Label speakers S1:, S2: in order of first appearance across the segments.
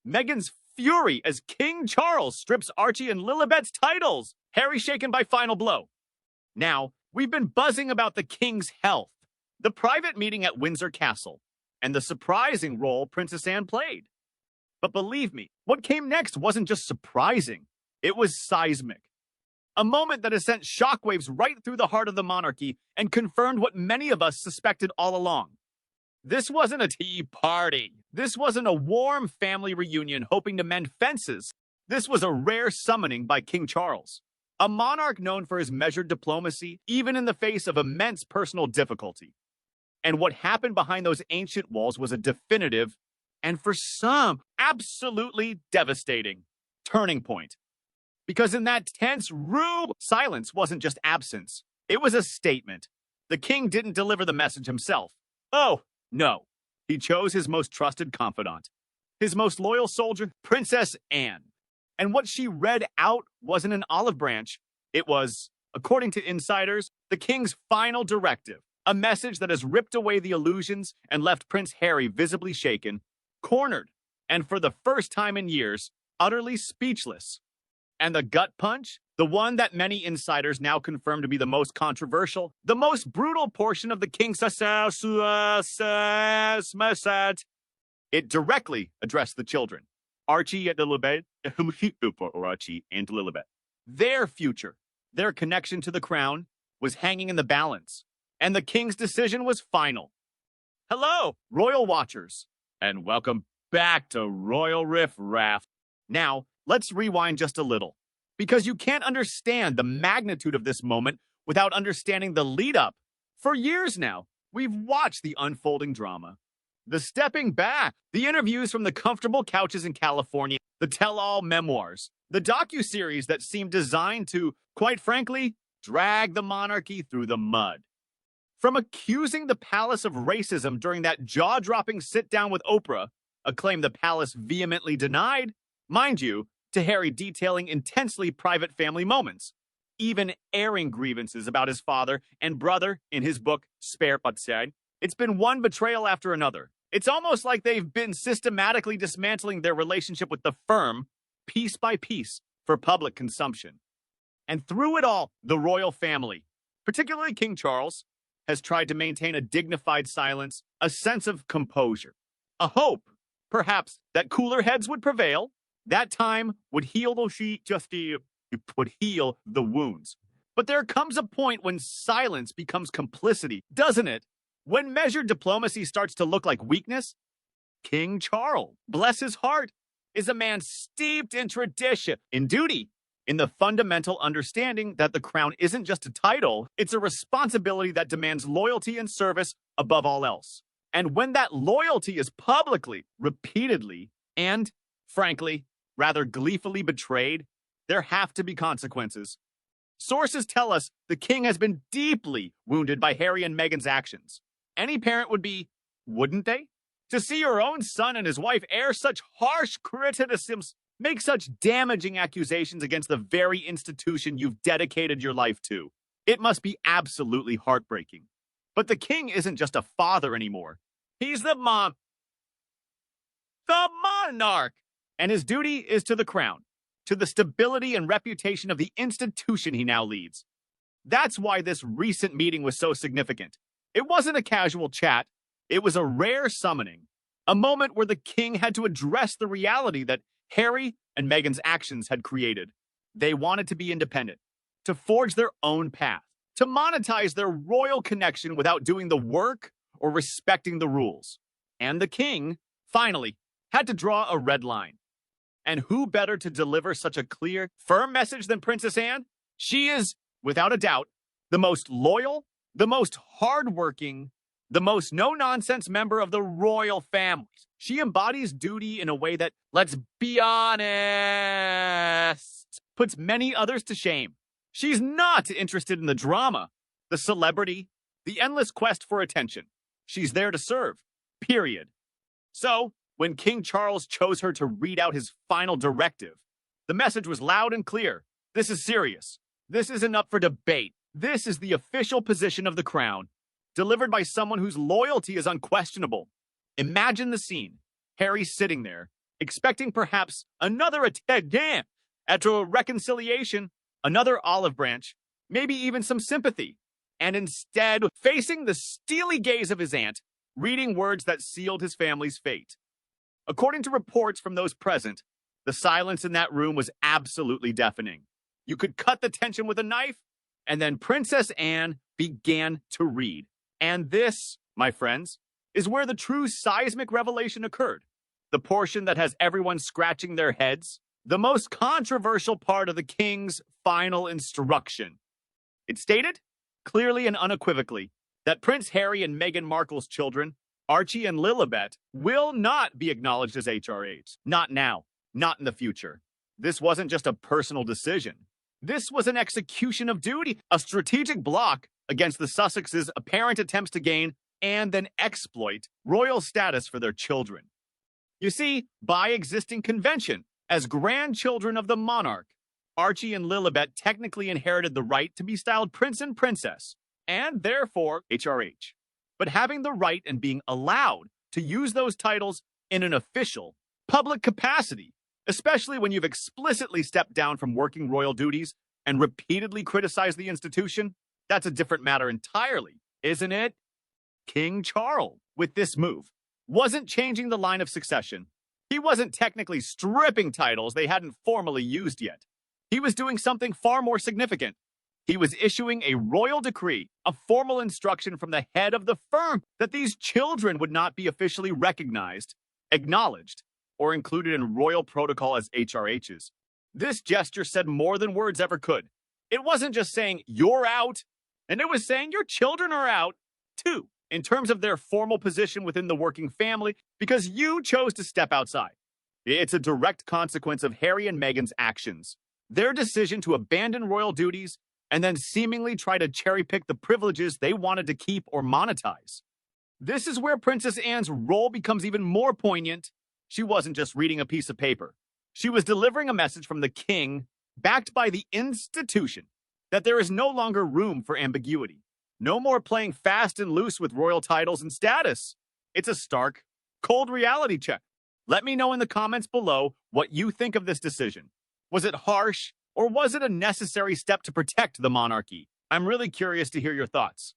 S1: Meghan's fury as King Charles strips Archie and Lilibet's titles. Harry shaken by final blow. Now, we've been buzzing about the king's health, the private meeting at Windsor Castle, and the surprising role Princess Anne played. But believe me, what came next wasn't just surprising, it was seismic. A moment that has sent shockwaves right through the heart of the monarchy and confirmed what many of us suspected all along. This wasn't a tea party. This wasn't a warm family reunion hoping to mend fences. This was a rare summoning by King Charles, a monarch known for his measured diplomacy, even in the face of immense personal difficulty. And what happened behind those ancient walls was a definitive, and for some, absolutely devastating, turning point. Because in that tense room, silence wasn't just absence. It was a statement. The king didn't deliver the message himself. Oh, no. He chose his most trusted confidant, his most loyal soldier, Princess Anne. And what she read out wasn't an olive branch. It was, according to insiders, the king's final directive, a message that has ripped away the illusions and left Prince Harry visibly shaken, cornered, and for the first time in years, utterly speechless. And the gut punch, the one that many insiders now confirm to be the most controversial, the most brutal portion of the king's message, it directly addressed the children, Archie and Lilibet, Archie and Lilibet. Their future, their connection to the crown, was hanging in the balance, and the king's decision was final. Hello, royal watchers, and welcome back to Royal Riff Raff. Now, let's rewind just a little, because you can't understand the magnitude of this moment without understanding the lead-up. For years now, we've watched the unfolding drama, the stepping back, the interviews from the comfortable couches in California, the tell-all memoirs, the docuseries that seem designed to, quite frankly, drag the monarchy through the mud. From accusing the palace of racism during that jaw-dropping sit-down with Oprah, a claim the palace vehemently denied, mind you, to Harry detailing intensely private family moments, even airing grievances about his father and brother in his book, Spare But Said. It's been one betrayal after another. It's almost like they've been systematically dismantling their relationship with the firm, piece by piece, for public consumption. And through it all, the royal family, particularly King Charles, has tried to maintain a dignified silence, a sense of composure, a hope, perhaps, that cooler heads would prevail. That time would heal would heal the wounds. But there comes a point when silence becomes complicity, doesn't it? When measured diplomacy starts to look like weakness. King Charles, bless his heart, is a man steeped in tradition, in duty, in the fundamental understanding that the crown isn't just a title, it's a responsibility that demands loyalty and service above all else. And when that loyalty is publicly, repeatedly, and, frankly, rather gleefully betrayed, there have to be consequences. Sources tell us the king has been deeply wounded by Harry and Meghan's actions. Any parent would be, wouldn't they? To see your own son and his wife air such harsh criticisms, make such damaging accusations against the very institution you've dedicated your life to. It must be absolutely heartbreaking. But the king isn't just a father anymore. He's the monarch. And his duty is to the crown, to the stability and reputation of the institution he now leads. That's why this recent meeting was so significant. It wasn't a casual chat. It was a rare summoning, a moment where the king had to address the reality that Harry and Meghan's actions had created. They wanted to be independent, to forge their own path, to monetize their royal connection without doing the work or respecting the rules. And the king, finally, had to draw a red line. And who better to deliver such a clear, firm message than Princess Anne? She is, without a doubt, the most loyal, the most hardworking, the most no-nonsense member of the royal family. She embodies duty in a way that, let's be honest, puts many others to shame. She's not interested in the drama, the celebrity, the endless quest for attention. She's there to serve, period. So, when King Charles chose her to read out his final directive, the message was loud and clear. This is serious. This isn't up for debate. This is the official position of the crown, delivered by someone whose loyalty is unquestionable. Imagine the scene. Harry sitting there, expecting perhaps another attempt at a reconciliation, another olive branch, maybe even some sympathy, and instead facing the steely gaze of his aunt, reading words that sealed his family's fate. According to reports from those present, the silence in that room was absolutely deafening. You could cut the tension with a knife, and then Princess Anne began to read. And this, my friends, is where the true seismic revelation occurred. The portion that has everyone scratching their heads, the most controversial part of the king's final instruction. It stated, clearly and unequivocally, that Prince Harry and Meghan Markle's children, Archie and Lilibet, will not be acknowledged as HRH. Not now, not in the future. This wasn't just a personal decision. This was an execution of duty, a strategic block against the Sussexes' apparent attempts to gain and then exploit royal status for their children. You see, by existing convention, as grandchildren of the monarch, Archie and Lilibet technically inherited the right to be styled prince and princess, and therefore HRH. But having the right and being allowed to use those titles in an official, public capacity, especially when you've explicitly stepped down from working royal duties and repeatedly criticized the institution, that's a different matter entirely, isn't it? King Charles, with this move, wasn't changing the line of succession. He wasn't technically stripping titles they hadn't formally used yet. He was doing something far more significant. He was issuing a royal decree, a formal instruction from the head of the firm that these children would not be officially recognized, acknowledged, or included in royal protocol as HRHs. This gesture said more than words ever could. It wasn't just saying, you're out, and it was saying your children are out, too, in terms of their formal position within the working family, because you chose to step outside. It's a direct consequence of Harry and Meghan's actions. Their decision to abandon royal duties and then seemingly try to cherry-pick the privileges they wanted to keep or monetize. This is where Princess Anne's role becomes even more poignant. She wasn't just reading a piece of paper. She was delivering a message from the king, backed by the institution, that there is no longer room for ambiguity. No more playing fast and loose with royal titles and status. It's a stark, cold reality check. Let me know in the comments below what you think of this decision. Was it harsh, or was it a necessary step to protect the monarchy? I'm really curious to hear your thoughts.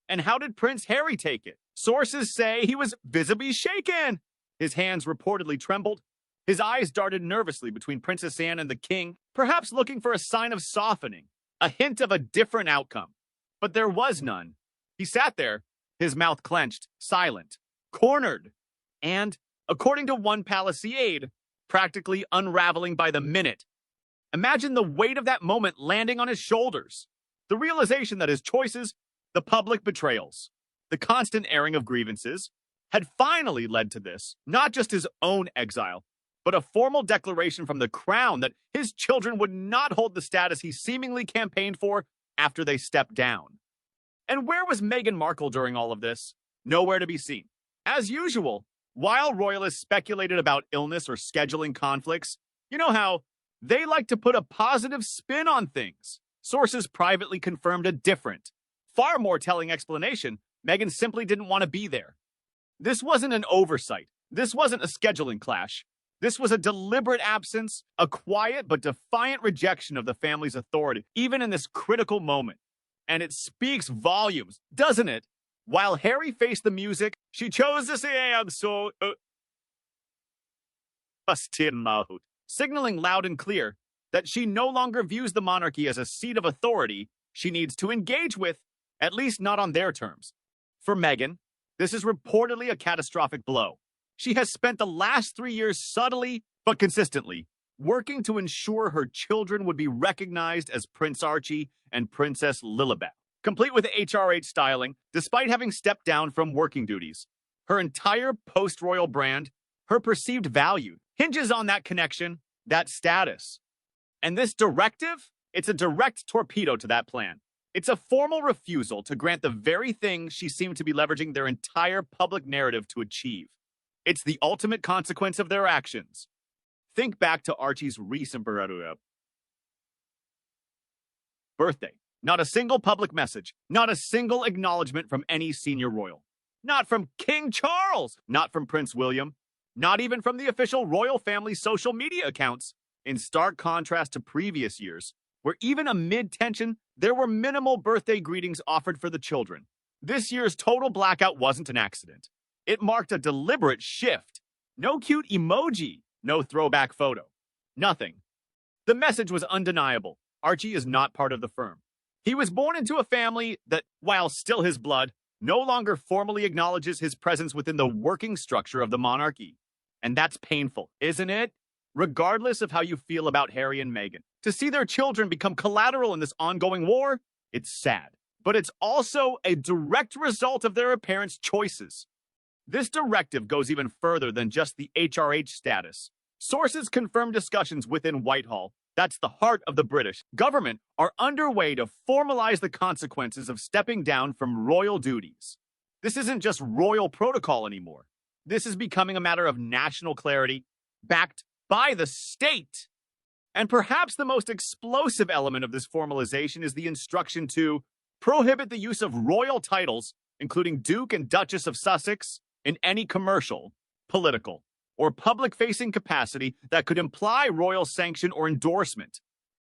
S1: And how did Prince Harry take it? Sources say he was visibly shaken. His hands reportedly trembled. His eyes darted nervously between Princess Anne and the king, perhaps looking for a sign of softening, a hint of a different outcome. But there was none. He sat there, his mouth clenched, silent, cornered, and, according to one palace aide, practically unraveling by the minute. Imagine the weight of that moment landing on his shoulders. The realization that his choices, the public betrayals, the constant airing of grievances, had finally led to this, not just his own exile, but a formal declaration from the crown that his children would not hold the status he seemingly campaigned for after they stepped down. And where was Meghan Markle during all of this? Nowhere to be seen. As usual, while royalists speculated about illness or scheduling conflicts, you know how they like to put a positive spin on things. Sources privately confirmed a different, far more telling explanation. Meghan simply didn't want to be there. This wasn't an oversight. This wasn't a scheduling clash. This was a deliberate absence, a quiet but defiant rejection of the family's authority, even in this critical moment. And it speaks volumes, doesn't it? While Harry faced the music, she chose to say, I'm so... signaling loud and clear that she no longer views the monarchy as a seat of authority she needs to engage with, at least not on their terms. For Meghan, this is reportedly a catastrophic blow. She has spent the last 3 years subtly, but consistently, working to ensure her children would be recognized as Prince Archie and Princess Lilibet, complete with HRH styling, despite having stepped down from working duties. Her entire post-royal brand, her perceived value, hinges on that connection, that status. And this directive, it's a direct torpedo to that plan. It's a formal refusal to grant the very thing she seemed to be leveraging their entire public narrative to achieve. It's the ultimate consequence of their actions. Think back to Archie's recent birthday. Not a single public message, not a single acknowledgement from any senior royal. Not from King Charles, not from Prince William, Not even from the official royal family social media accounts, in stark contrast to previous years, where even amid tension, there were minimal birthday greetings offered for the children. This year's total blackout wasn't an accident. It marked a deliberate shift. No cute emoji, no throwback photo. Nothing. The message was undeniable. Archie is not part of the firm. He was born into a family that, while still his blood, no longer formally acknowledges his presence within the working structure of the monarchy. And that's painful, isn't it? Regardless of how you feel about Harry and Meghan, to see their children become collateral in this ongoing war, it's sad. But it's also a direct result of their parents' choices. This directive goes even further than just the HRH status. Sources confirm discussions within Whitehall, that's the heart of the British government, are underway to formalize the consequences of stepping down from royal duties. This isn't just royal protocol anymore. This is becoming a matter of national clarity, backed by the state. And perhaps the most explosive element of this formalization is the instruction to prohibit the use of royal titles, including Duke and Duchess of Sussex, in any commercial, political, or public-facing capacity that could imply royal sanction or endorsement.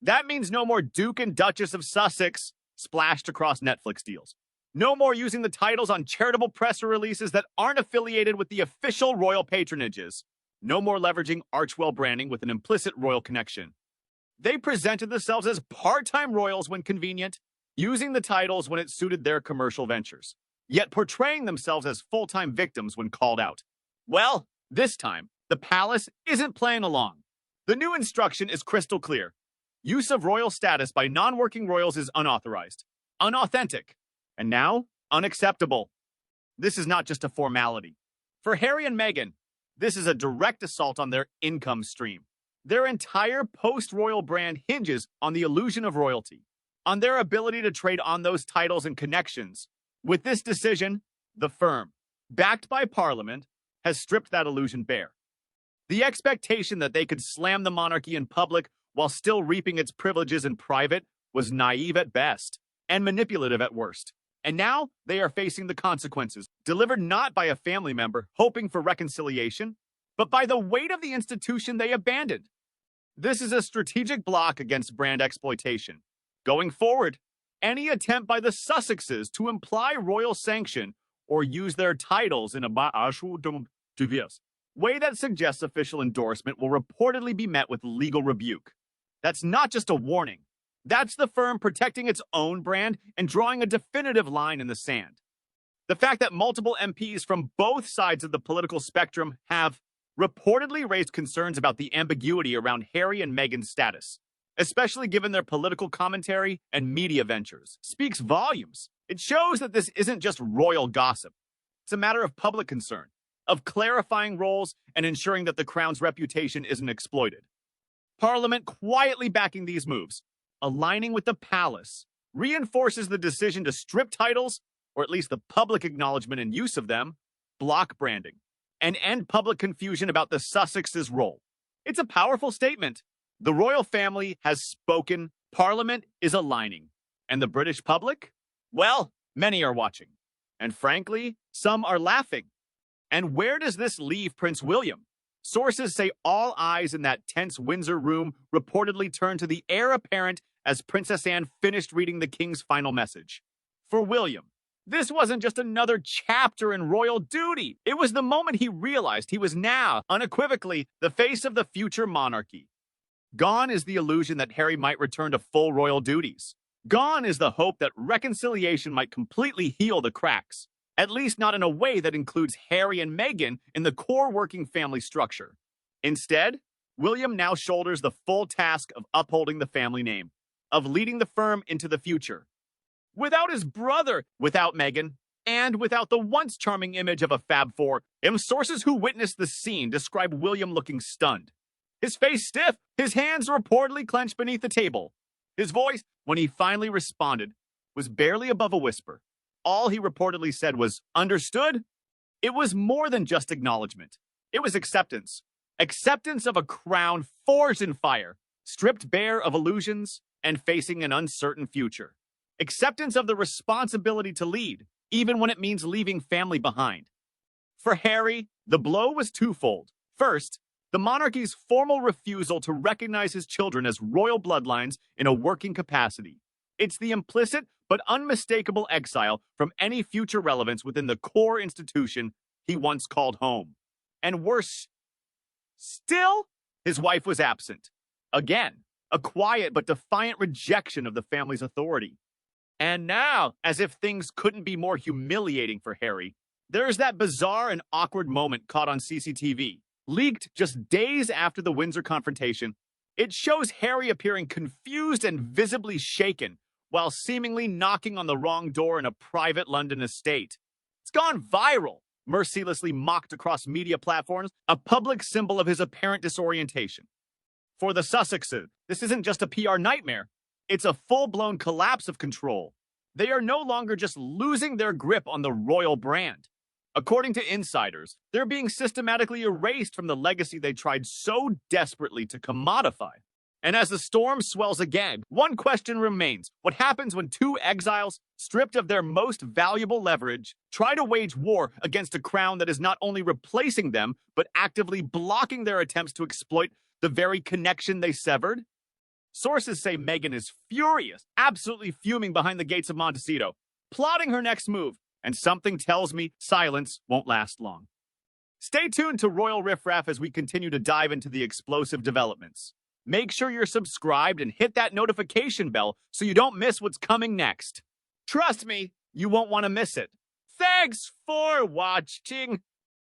S1: That means no more Duke and Duchess of Sussex splashed across Netflix deals. No more using the titles on charitable press releases that aren't affiliated with the official royal patronages. No more leveraging Archewell branding with an implicit royal connection. They presented themselves as part-time royals when convenient, using the titles when it suited their commercial ventures, yet portraying themselves as full-time victims when called out. Well, this time, the palace isn't playing along. The new instruction is crystal clear. Use of royal status by non-working royals is unauthorized, unauthentic, and now unacceptable. This is not just a formality. For Harry and Meghan, this is a direct assault on their income stream. Their entire post-royal brand hinges on the illusion of royalty, on their ability to trade on those titles and connections. With this decision, the firm, backed by Parliament, has stripped that illusion bare. The expectation that they could slam the monarchy in public while still reaping its privileges in private was naive at best and manipulative at worst. And now they are facing the consequences, delivered not by a family member hoping for reconciliation, but by the weight of the institution they abandoned. This is a strategic block against brand exploitation. Going forward, any attempt by the Sussexes to imply royal sanction or use their titles in a way that suggests official endorsement will reportedly be met with legal rebuke. That's not just a warning. That's the firm protecting its own brand and drawing a definitive line in the sand. The fact that multiple MPs from both sides of the political spectrum have reportedly raised concerns about the ambiguity around Harry and Meghan's status, especially given their political commentary and media ventures, speaks volumes. It shows that this isn't just royal gossip. It's a matter of public concern, of clarifying roles and ensuring that the crown's reputation isn't exploited. Parliament quietly backing these moves, aligning with the palace, reinforces the decision to strip titles, or at least the public acknowledgement and use of them, block branding, and end public confusion about the Sussexes' role. It's a powerful statement. The royal family has spoken, Parliament is aligning, and the British public? Well, many are watching, and frankly, some are laughing. And where does this leave Prince William? Sources say all eyes in that tense Windsor room reportedly turned to the heir apparent as Princess Anne finished reading the king's final message. For William, this wasn't just another chapter in royal duty. It was the moment he realized he was now, unequivocally, the face of the future monarchy. Gone is the illusion that Harry might return to full royal duties. Gone is the hope that reconciliation might completely heal the cracks, at least not in a way that includes Harry and Meghan in the core working family structure. Instead, William now shoulders the full task of upholding the family name, of leading the firm into the future. Without his brother, without Meghan, and without the once charming image of a Fab Four, sources who witnessed the scene describe William looking stunned. His face stiff, his hands reportedly clenched beneath the table. His voice, when he finally responded, was barely above a whisper. All he reportedly said was, "Understood?" It was more than just acknowledgement. It was acceptance. Acceptance of a crown forged in fire, stripped bare of illusions, and facing an uncertain future. Acceptance of the responsibility to lead, even when it means leaving family behind. For Harry, The blow was twofold. First, the monarchy's formal refusal to recognize his children as royal bloodlines in a working capacity. It's the implicit but unmistakable exile from any future relevance within the core institution he once called home. And worse still, his wife was absent. Again, a quiet but defiant rejection of the family's authority. And now, as if things couldn't be more humiliating for Harry, there's that bizarre and awkward moment caught on CCTV, leaked just days after the Windsor confrontation. It shows Harry appearing confused and visibly shaken while seemingly knocking on the wrong door in a private London estate. It's gone viral, mercilessly mocked across media platforms, a public symbol of his apparent disorientation. For the Sussexes, this isn't just a PR nightmare. It's a full-blown collapse of control. They are no longer just losing their grip on the royal brand. According to insiders, they're being systematically erased from the legacy they tried so desperately to commodify. And as the storm swells again, one question remains. What happens when two exiles, stripped of their most valuable leverage, try to wage war against a crown that is not only replacing them, but actively blocking their attempts to exploit the very connection they severed? Sources say Meghan is furious, absolutely fuming behind the gates of Montecito, plotting her next move, and something tells me silence won't last long. Stay tuned to Royal Riff Raff as we continue to dive into the explosive developments. Make sure you're subscribed and hit that notification bell so you don't miss what's coming next. Trust me, you won't want to miss it. Thanks for watching.